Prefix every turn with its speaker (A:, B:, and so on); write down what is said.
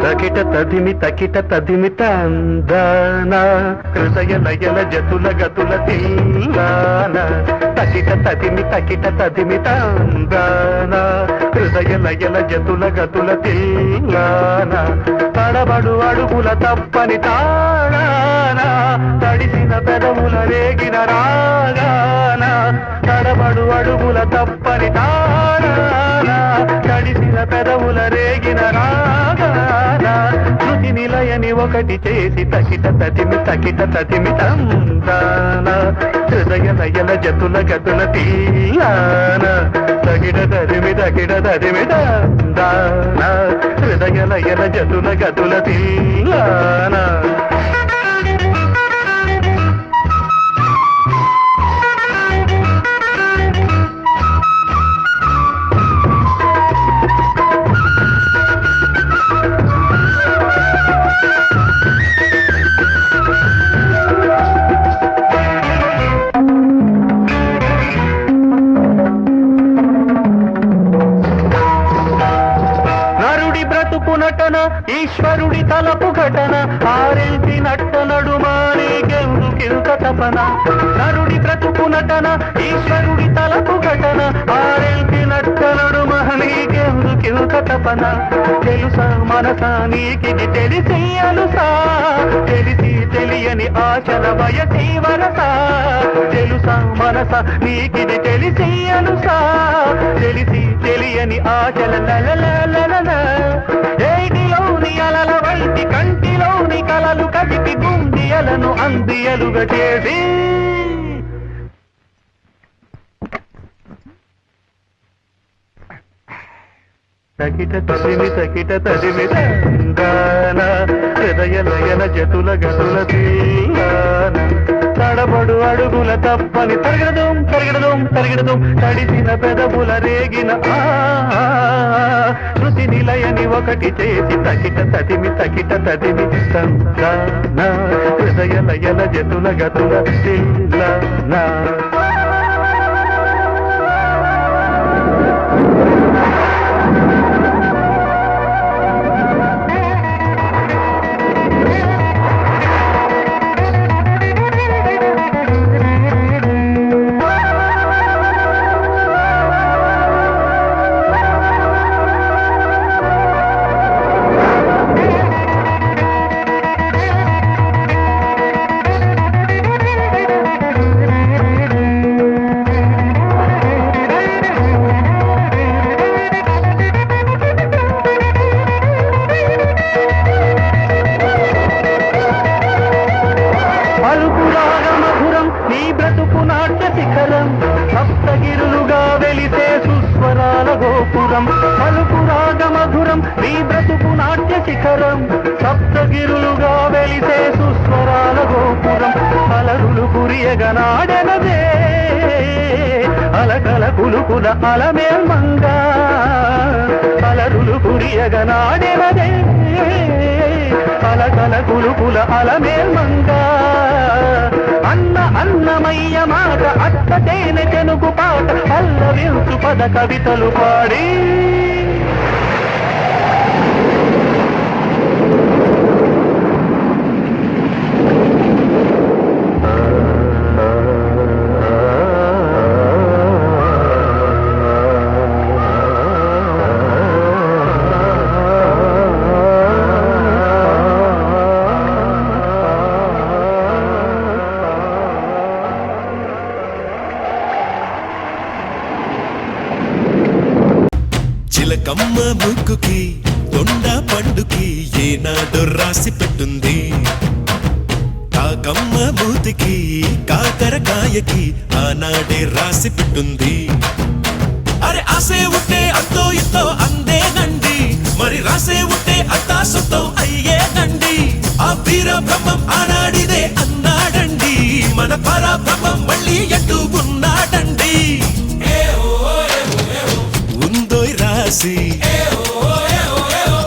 A: తకిట తదిమి తకిట తదిమి తందాన హృదయ లయల జతుల గతుల తిల్లాన తకిట తదిమి తందాన హృదయ లయల జతుల గతుల తిల్లాన తడబడు అడుగుల తప్పని తాళాన తడిసిన పెదవుల రేగిన రాగాన తడబడు అడుగుల తప్పని తాళాన తడిసిన పెదవుల రేగిన రాగాన శృతి నిలయని ఒకటి చేసి తకిట తదిమి తందాన హృదయ లయల జతుల గతుల తీయాన తగిడ తదిమి తందాన హృదయ లయల జతుల గతుల తీయాన నటన ఈశ్వరుడి తలపు ఘటన ఆరెల్పి నట్ట నడుమానేకెందుకింత తపన నరుడి బ్రతుకు నటన ఈశ్వరుడి తలపు ఘటన ఆరెల్పి నట్ట నడుమానేకెందుకింత తపన తెలుసా మనసా నీకిది తెలిసి అలుసా తెలిసి తెలియని ఆశల వయసి వరసా తెలుసా మనసా నీకిది తెలిసి అలుసా తెలిసి తెలియని ఆశల లలలలల ఏటిలోని అలల వైటి కంటిలోని కలలు కదిపి గుండియలను అందియలుగా చేసి తకిట తదిమి తందాన హృదయ లయల జతుల గతుల తీయాన తడబడు అడుగుల తప్పని తరిగడదం తడిసిన పెదవుల రేగిన శృతి నిలయని ఒకటి చేసి తకిట తదిమి తందాన హృదయ లయల జతుల గతుల తీయాన సప్తగిరులుగా వెలిసే సుస్వరాల గోపురం పలుకు రాగ మధురం నీ బ్రతుకు నాట్య శిఖరం సప్తగిరులుగా వెలిసే సుస్వరాల గోపురం అలరులు కురియగనాడెనదే అలకల కులుకుల అలమేల్మంగా అలరులు కురియగనాడెనదే అలకల కులుకుల అలమేల్మంగా అన్నమయ్య మాట అత్త తేనె చెనుకు పాట పల్లవించు పద కవితలు పాడి
B: చిలకమ్మ ముక్కుకి దొండ పండుకి ఏనాడో రాసి పెట్టుంది కాకమ్మ మూతికి కాకరకాయకి ఆనాడే రాసి పెట్టుంది అరే ఆసే ఉంటే అంతో ఇంతో అందేనండి మరి రాసే ఉంటే అంతా సొంతం అయ్యేనండి ఆ వీర బ్రహ్మం ఆనాడిదే అన్నాడండి మన పరబ్రహ్మం మళ్ళీ ఎటు ఉన్నాడండి ఉందోయ్ రాసి